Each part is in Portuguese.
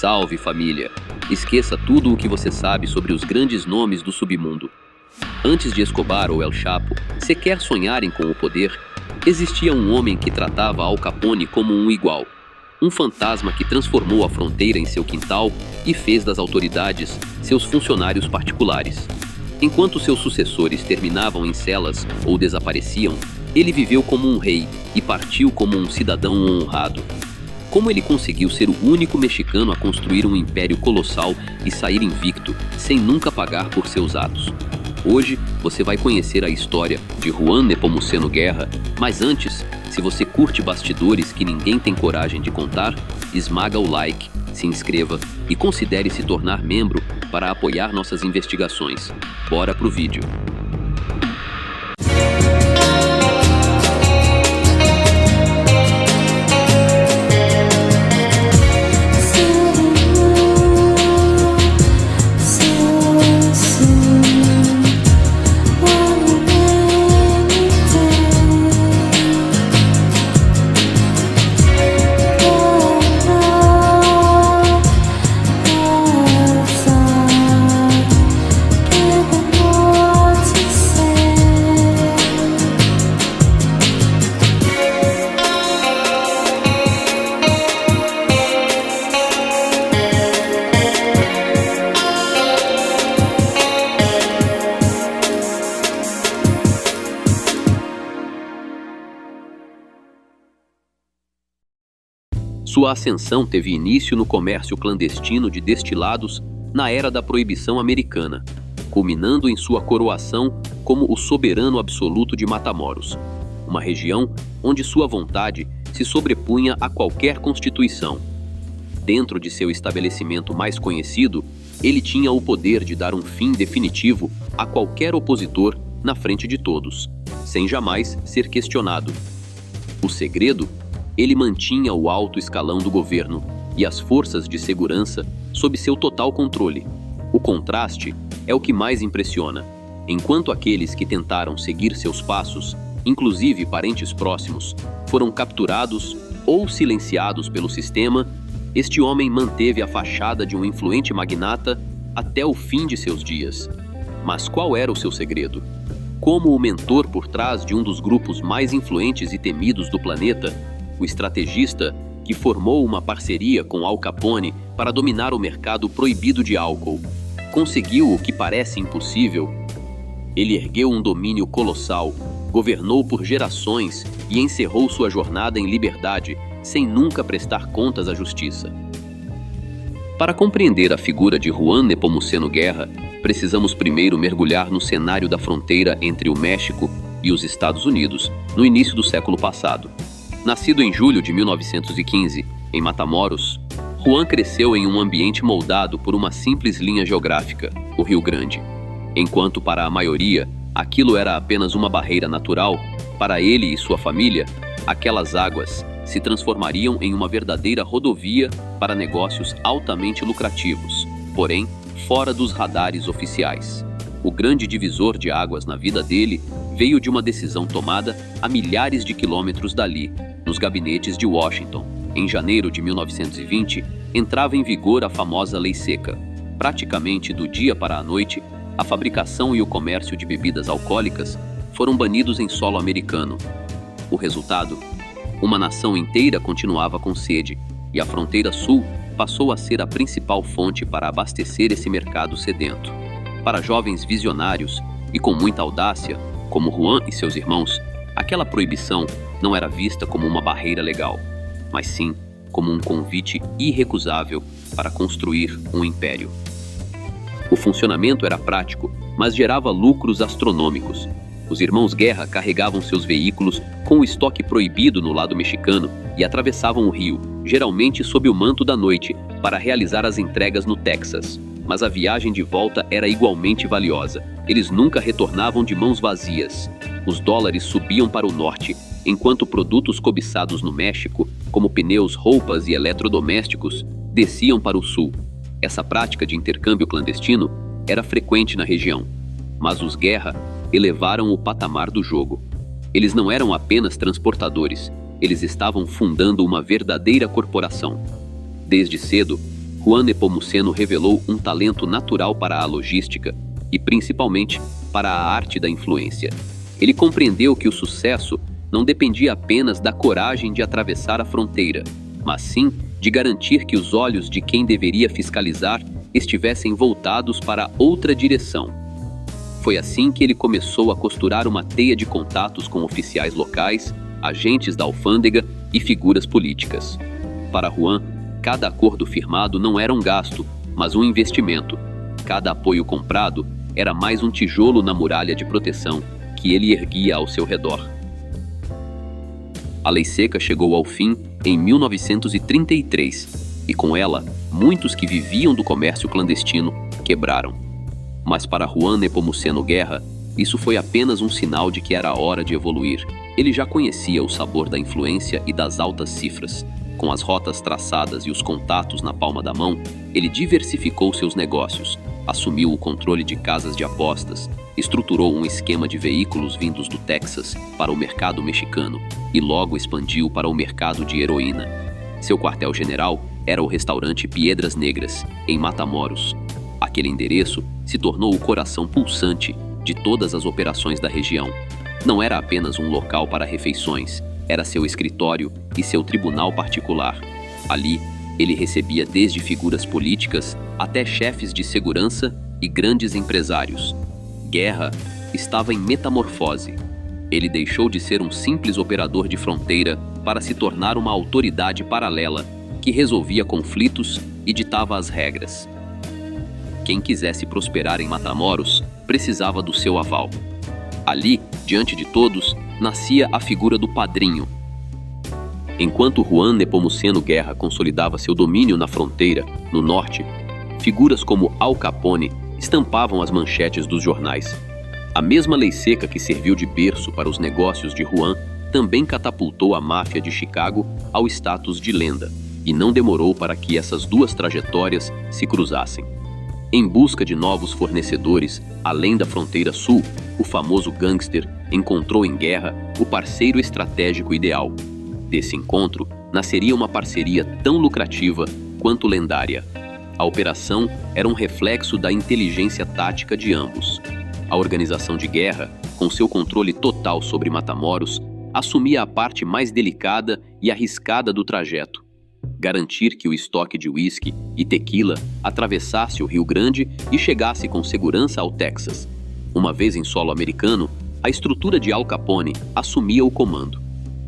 Salve, família! Esqueça tudo o que você sabe sobre os grandes nomes do submundo. Antes de Escobar ou El Chapo sequer sonharem com o poder, existia um homem que tratava Al Capone como um igual. Um fantasma que transformou a fronteira em seu quintal e fez das autoridades seus funcionários particulares. Enquanto seus sucessores terminavam em celas ou desapareciam, ele viveu como um rei e partiu como um cidadão honrado. Como ele conseguiu ser o único mexicano a construir um império colossal e sair invicto, sem nunca pagar por seus atos? Hoje, você vai conhecer a história de Juan Nepomuceno Guerra, mas antes, se você curte bastidores que ninguém tem coragem de contar, esmaga o like, se inscreva e considere se tornar membro para apoiar nossas investigações. Bora pro vídeo! Sua ascensão teve início no comércio clandestino de destilados na era da proibição americana, culminando em sua coroação como o soberano absoluto de Matamoros, uma região onde sua vontade se sobrepunha a qualquer constituição. Dentro de seu estabelecimento mais conhecido, ele tinha o poder de dar um fim definitivo a qualquer opositor na frente de todos, sem jamais ser questionado. O segredo? Ele mantinha o alto escalão do governo e as forças de segurança sob seu total controle. O contraste é o que mais impressiona. Enquanto aqueles que tentaram seguir seus passos, inclusive parentes próximos, foram capturados ou silenciados pelo sistema, este homem manteve a fachada de um influente magnata até o fim de seus dias. Mas qual era o seu segredo? Como o mentor por trás de um dos grupos mais influentes e temidos do planeta, o estrategista que formou uma parceria com Al Capone para dominar o mercado proibido de álcool, conseguiu o que parece impossível. Ele ergueu um domínio colossal, governou por gerações e encerrou sua jornada em liberdade, sem nunca prestar contas à justiça. Para compreender a figura de Juan Nepomuceno Guerra, precisamos primeiro mergulhar no cenário da fronteira entre o México e os Estados Unidos, no início do século passado. Nascido em julho de 1915, em Matamoros, Juan cresceu em um ambiente moldado por uma simples linha geográfica, o Rio Grande. Enquanto para a maioria, aquilo era apenas uma barreira natural, para ele e sua família, aquelas águas se transformariam em uma verdadeira rodovia para negócios altamente lucrativos, porém, fora dos radares oficiais. O grande divisor de águas na vida dele veio de uma decisão tomada a milhares de quilômetros dali, nos gabinetes de Washington. Em janeiro de 1920, entrava em vigor a famosa Lei Seca. Praticamente do dia para a noite, a fabricação e o comércio de bebidas alcoólicas foram banidos em solo americano. O resultado? Uma nação inteira continuava com sede, e a fronteira sul passou a ser a principal fonte para abastecer esse mercado sedento. Para jovens visionários e com muita audácia, como Juan e seus irmãos, aquela proibição não era vista como uma barreira legal, mas sim como um convite irrecusável para construir um império. O funcionamento era prático, mas gerava lucros astronômicos. Os irmãos Guerra carregavam seus veículos com o estoque proibido no lado mexicano e atravessavam o rio, geralmente sob o manto da noite, para realizar as entregas no Texas. Mas a viagem de volta era igualmente valiosa. Eles nunca retornavam de mãos vazias. Os dólares subiam para o norte, enquanto produtos cobiçados no México, como pneus, roupas e eletrodomésticos, desciam para o sul. Essa prática de intercâmbio clandestino era frequente na região, mas os Guerra elevaram o patamar do jogo. Eles não eram apenas transportadores, eles estavam fundando uma verdadeira corporação. Desde cedo, Juan Nepomuceno revelou um talento natural para a logística e, principalmente, para a arte da influência. Ele compreendeu que o sucesso não dependia apenas da coragem de atravessar a fronteira, mas sim de garantir que os olhos de quem deveria fiscalizar estivessem voltados para outra direção. Foi assim que ele começou a costurar uma teia de contatos com oficiais locais, agentes da alfândega e figuras políticas. Para Juan, cada acordo firmado não era um gasto, mas um investimento. Cada apoio comprado era mais um tijolo na muralha de proteção que ele erguia ao seu redor. A Lei Seca chegou ao fim em 1933, e com ela, muitos que viviam do comércio clandestino quebraram. Mas para Juan Nepomuceno Guerra, isso foi apenas um sinal de que era hora de evoluir. Ele já conhecia o sabor da influência e das altas cifras. Com as rotas traçadas e os contatos na palma da mão, ele diversificou seus negócios, assumiu o controle de casas de apostas, estruturou um esquema de veículos vindos do Texas para o mercado mexicano e logo expandiu para o mercado de heroína. Seu quartel-general era o restaurante Piedras Negras, em Matamoros. Aquele endereço se tornou o coração pulsante de todas as operações da região. Não era apenas um local para refeições, era seu escritório e seu tribunal particular. Ali, ele recebia desde figuras políticas até chefes de segurança e grandes empresários. Guerra estava em metamorfose. Ele deixou de ser um simples operador de fronteira para se tornar uma autoridade paralela que resolvia conflitos e ditava as regras. Quem quisesse prosperar em Matamoros precisava do seu aval. Ali, diante de todos, nascia a figura do padrinho. Enquanto Juan Nepomuceno Guerra consolidava seu domínio na fronteira, no norte, figuras como Al Capone estampavam as manchetes dos jornais. A mesma lei seca que serviu de berço para os negócios de Juan também catapultou a máfia de Chicago ao status de lenda, e não demorou para que essas duas trajetórias se cruzassem. Em busca de novos fornecedores, além da fronteira sul, o famoso gangster encontrou em Guerra o parceiro estratégico ideal. Desse encontro, nasceria uma parceria tão lucrativa quanto lendária. A operação era um reflexo da inteligência tática de ambos. A organização de Guerra, com seu controle total sobre Matamoros, assumia a parte mais delicada e arriscada do trajeto: garantir que o estoque de uísque e tequila atravessasse o Rio Grande e chegasse com segurança ao Texas. Uma vez em solo americano, a estrutura de Al Capone assumia o comando.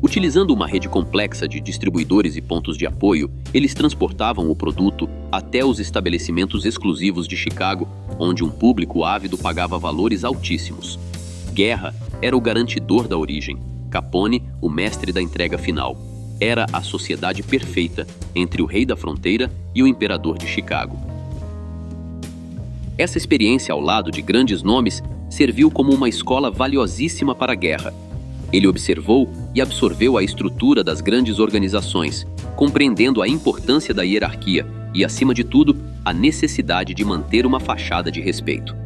Utilizando uma rede complexa de distribuidores e pontos de apoio, eles transportavam o produto até os estabelecimentos exclusivos de Chicago, onde um público ávido pagava valores altíssimos. Guerra era o garantidor da origem, Capone o mestre da entrega final. Era a sociedade perfeita entre o rei da fronteira e o imperador de Chicago. Essa experiência ao lado de grandes nomes serviu como uma escola valiosíssima para a Guerra. Ele observou e absorveu a estrutura das grandes organizações, compreendendo a importância da hierarquia e, acima de tudo, a necessidade de manter uma fachada de respeito.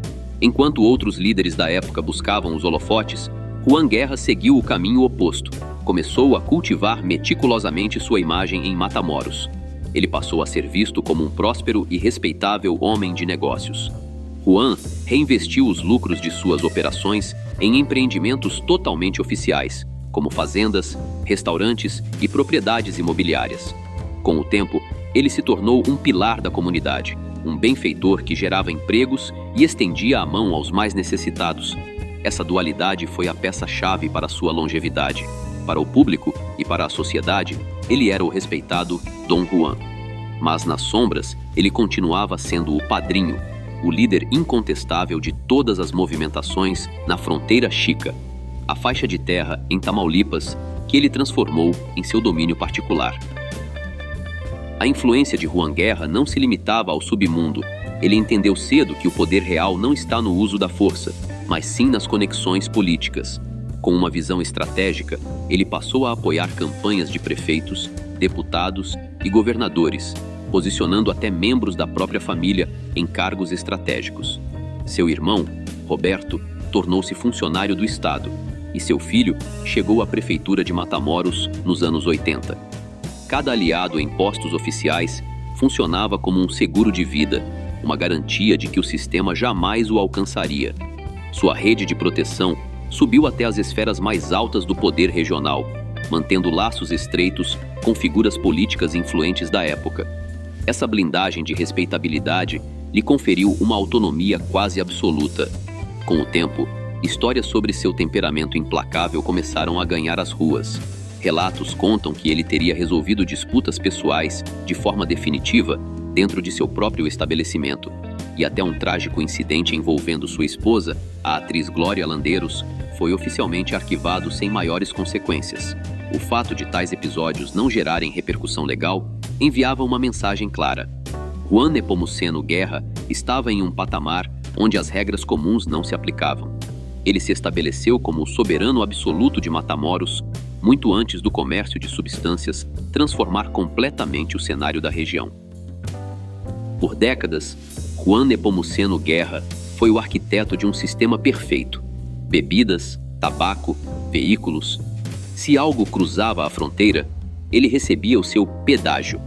Enquanto outros líderes da época buscavam os holofotes, Juan Guerra seguiu o caminho oposto. Começou a cultivar meticulosamente sua imagem em Matamoros. Ele passou a ser visto como um próspero e respeitável homem de negócios. Juan reinvestiu os lucros de suas operações em empreendimentos totalmente oficiais, como fazendas, restaurantes e propriedades imobiliárias. Com o tempo, ele se tornou um pilar da comunidade, um benfeitor que gerava empregos e estendia a mão aos mais necessitados. Essa dualidade foi a peça-chave para sua longevidade. Para o público e para a sociedade, ele era o respeitado Dom Juan. Mas nas sombras, ele continuava sendo o padrinho, o líder incontestável de todas as movimentações na fronteira chica, a faixa de terra em Tamaulipas, que ele transformou em seu domínio particular. A influência de Juan Guerra não se limitava ao submundo. Ele entendeu cedo que o poder real não está no uso da força, mas sim nas conexões políticas. Com uma visão estratégica, ele passou a apoiar campanhas de prefeitos, deputados e governadores, posicionando até membros da própria família em cargos estratégicos. Seu irmão, Roberto, tornou-se funcionário do Estado, e seu filho chegou à prefeitura de Matamoros nos anos 80. Cada aliado em postos oficiais funcionava como um seguro de vida, uma garantia de que o sistema jamais o alcançaria. Sua rede de proteção subiu até as esferas mais altas do poder regional, mantendo laços estreitos com figuras políticas influentes da época. Essa blindagem de respeitabilidade lhe conferiu uma autonomia quase absoluta. Com o tempo, histórias sobre seu temperamento implacável começaram a ganhar as ruas. Relatos contam que ele teria resolvido disputas pessoais de forma definitiva dentro de seu próprio estabelecimento, e até um trágico incidente envolvendo sua esposa, a atriz Glória Landeiros, foi oficialmente arquivado sem maiores consequências. O fato de tais episódios não gerarem repercussão legal enviava uma mensagem clara. Juan Nepomuceno Guerra estava em um patamar onde as regras comuns não se aplicavam. Ele se estabeleceu como o soberano absoluto de Matamoros, muito antes do comércio de substâncias transformar completamente o cenário da região. Por décadas, Juan Nepomuceno Guerra foi o arquiteto de um sistema perfeito. Bebidas, tabaco, veículos. Se algo cruzava a fronteira, ele recebia o seu pedágio.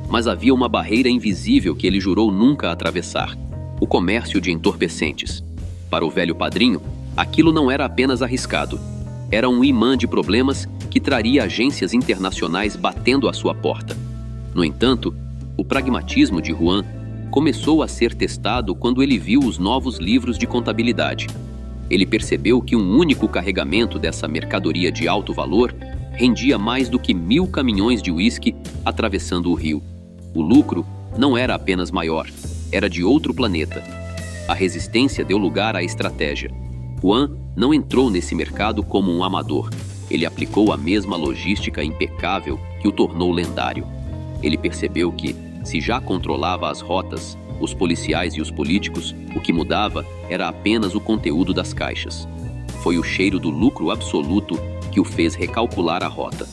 Mas havia uma barreira invisível que ele jurou nunca atravessar: o comércio de entorpecentes. Para o velho padrinho, aquilo não era apenas arriscado. Era um imã de problemas que traria agências internacionais batendo à sua porta. No entanto, o pragmatismo de Juan começou a ser testado quando ele viu os novos livros de contabilidade. Ele percebeu que um único carregamento dessa mercadoria de alto valor rendia mais do que 1.000 caminhões de uísque atravessando o rio. O lucro não era apenas maior, era de outro planeta. A resistência deu lugar à estratégia. Juan não entrou nesse mercado como um amador. Ele aplicou a mesma logística impecável que o tornou lendário. Ele percebeu que, se já controlava as rotas, os policiais e os políticos, o que mudava era apenas o conteúdo das caixas. Foi o cheiro do lucro absoluto que o fez recalcular a rota.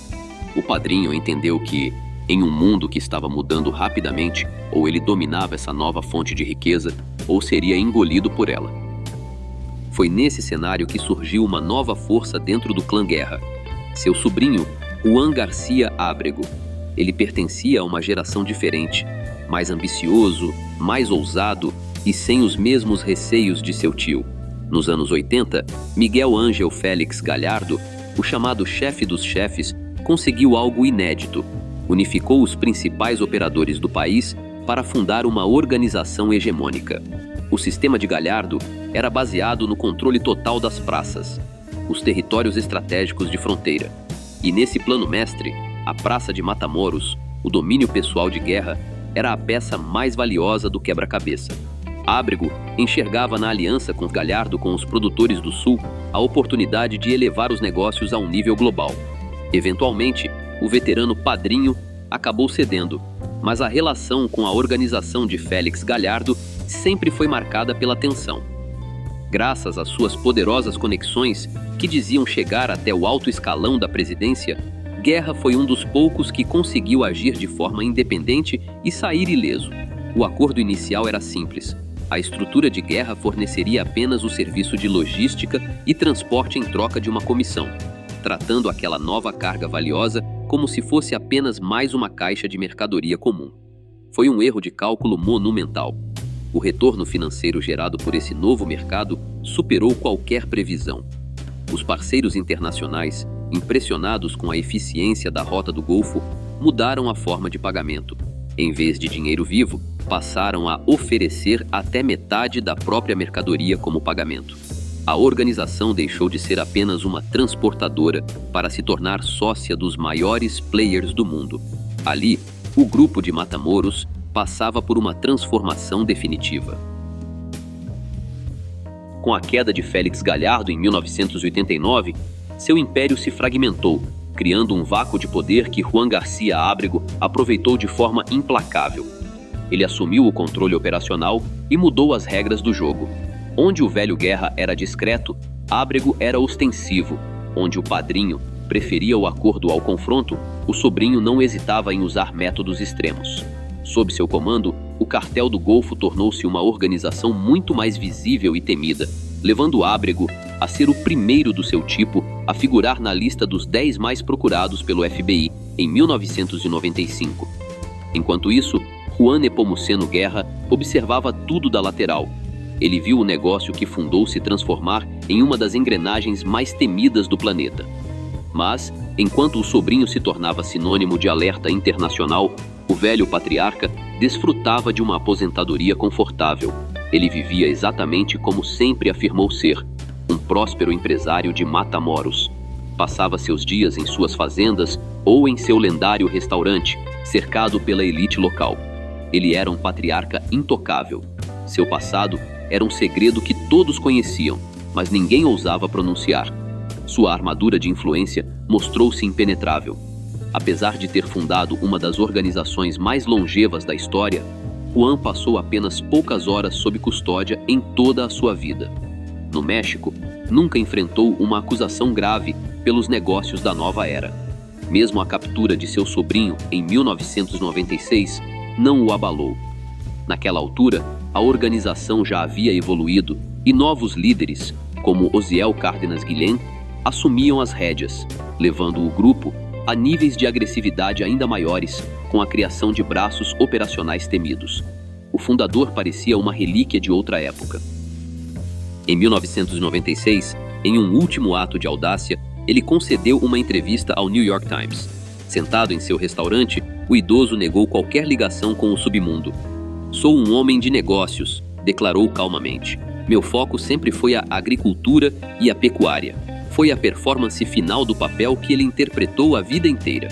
O padrinho entendeu que, em um mundo que estava mudando rapidamente, ou ele dominava essa nova fonte de riqueza, ou seria engolido por ela. Foi nesse cenário que surgiu uma nova força dentro do clã Guerra. Seu sobrinho, Juan Garcia Ábrego. Ele pertencia a uma geração diferente, mais ambicioso, mais ousado e sem os mesmos receios de seu tio. Nos anos 80, Miguel Ángel Félix Gallardo, o chamado chefe dos chefes, conseguiu algo inédito. Unificou os principais operadores do país para fundar uma organização hegemônica. O sistema de Gallardo era baseado no controle total das praças, os territórios estratégicos de fronteira. E nesse plano mestre, a Praça de Matamoros, o domínio pessoal de Guerra, era a peça mais valiosa do quebra-cabeça. Ábrego enxergava na aliança com Gallardo com os produtores do Sul a oportunidade de elevar os negócios a um nível global. Eventualmente, o veterano padrinho acabou cedendo, mas a relação com a organização de Félix Gallardo sempre foi marcada pela tensão. Graças às suas poderosas conexões, que diziam chegar até o alto escalão da presidência, Guerra foi um dos poucos que conseguiu agir de forma independente e sair ileso. O acordo inicial era simples. A estrutura de Guerra forneceria apenas o serviço de logística e transporte em troca de uma comissão, tratando aquela nova carga valiosa como se fosse apenas mais uma caixa de mercadoria comum. Foi um erro de cálculo monumental. O retorno financeiro gerado por esse novo mercado superou qualquer previsão. Os parceiros internacionais, impressionados com a eficiência da Rota do Golfo, mudaram a forma de pagamento. Em vez de dinheiro vivo, passaram a oferecer até metade da própria mercadoria como pagamento. A organização deixou de ser apenas uma transportadora para se tornar sócia dos maiores players do mundo. Ali, o grupo de Matamoros passava por uma transformação definitiva. Com a queda de Félix Gallardo em 1989, seu império se fragmentou, criando um vácuo de poder que Juan Garcia Ábrego aproveitou de forma implacável. Ele assumiu o controle operacional e mudou as regras do jogo. Onde o velho Guerra era discreto, Ábrego era ostensivo. Onde o padrinho preferia o acordo ao confronto, o sobrinho não hesitava em usar métodos extremos. Sob seu comando, o Cartel do Golfo tornou-se uma organização muito mais visível e temida, levando Ábrego a ser o primeiro do seu tipo a figurar na lista dos 10 mais procurados pelo FBI em 1995. Enquanto isso, Juan Nepomuceno Guerra observava tudo da lateral. Ele viu o negócio que fundou se transformar em uma das engrenagens mais temidas do planeta. Mas, enquanto o sobrinho se tornava sinônimo de alerta internacional, o velho patriarca desfrutava de uma aposentadoria confortável. Ele vivia exatamente como sempre afirmou ser, um próspero empresário de Matamoros. Passava seus dias em suas fazendas ou em seu lendário restaurante, cercado pela elite local. Ele era um patriarca intocável. Seu passado era um segredo que todos conheciam, mas ninguém ousava pronunciar. Sua armadura de influência mostrou-se impenetrável. Apesar de ter fundado uma das organizações mais longevas da história, Juan passou apenas poucas horas sob custódia em toda a sua vida. No México, nunca enfrentou uma acusação grave pelos negócios da nova era. Mesmo a captura de seu sobrinho em 1996 não o abalou. Naquela altura, a organização já havia evoluído e novos líderes, como Osiel Cárdenas Guillén, assumiam as rédeas, levando o grupo a níveis de agressividade ainda maiores, com a criação de braços operacionais temidos. O fundador parecia uma relíquia de outra época. Em 1996, em um último ato de audácia, ele concedeu uma entrevista ao New York Times. Sentado em seu restaurante, o idoso negou qualquer ligação com o submundo. "Sou um homem de negócios", declarou calmamente. "Meu foco sempre foi a agricultura e a pecuária. Foi a performance final do papel que ele interpretou a vida inteira."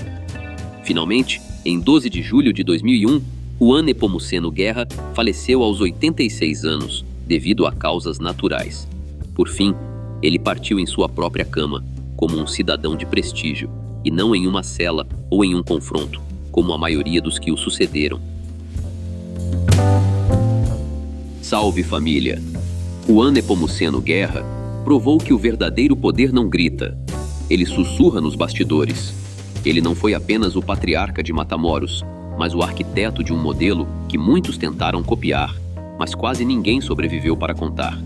Finalmente, em 12 de julho de 2001, Juan Nepomuceno Guerra faleceu aos 86 anos, devido a causas naturais. Por fim, ele partiu em sua própria cama, como um cidadão de prestígio, e não em uma cela ou em um confronto, como a maioria dos que o sucederam. Salve família! Juan Nepomuceno Guerra provou que o verdadeiro poder não grita. Ele sussurra nos bastidores. Ele não foi apenas o patriarca de Matamoros, mas o arquiteto de um modelo que muitos tentaram copiar, mas quase ninguém sobreviveu para contar.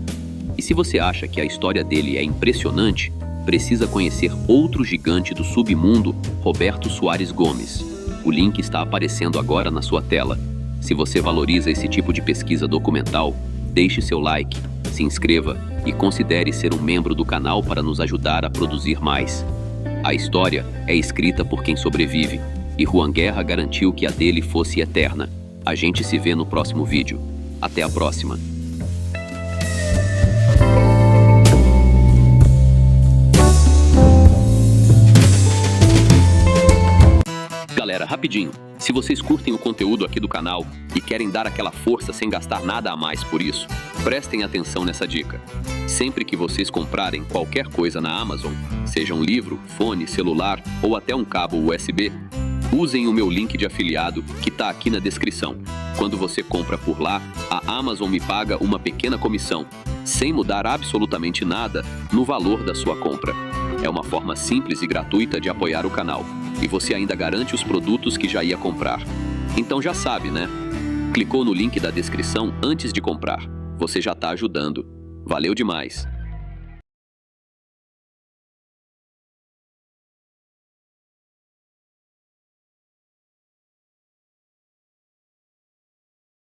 E se você acha que a história dele é impressionante, precisa conhecer outro gigante do submundo, Roberto Soares Gomes. O link está aparecendo agora na sua tela. Se você valoriza esse tipo de pesquisa documental, deixe seu like, se inscreva e considere ser um membro do canal para nos ajudar a produzir mais. A história é escrita por quem sobrevive, e Juan Guerra garantiu que a dele fosse eterna. A gente se vê no próximo vídeo. Até a próxima. Galera, rapidinho, se vocês curtem o conteúdo aqui do canal e querem dar aquela força sem gastar nada a mais por isso, prestem atenção nessa dica. Sempre que vocês comprarem qualquer coisa na Amazon, seja um livro, fone, celular ou até um cabo USB, usem o meu link de afiliado que está aqui na descrição. Quando você compra por lá, a Amazon me paga uma pequena comissão, sem mudar absolutamente nada no valor da sua compra. É uma forma simples e gratuita de apoiar o canal. E você ainda garante os produtos que já ia comprar. Então já sabe, né? Clicou no link da descrição antes de comprar. Você já está ajudando. Valeu demais!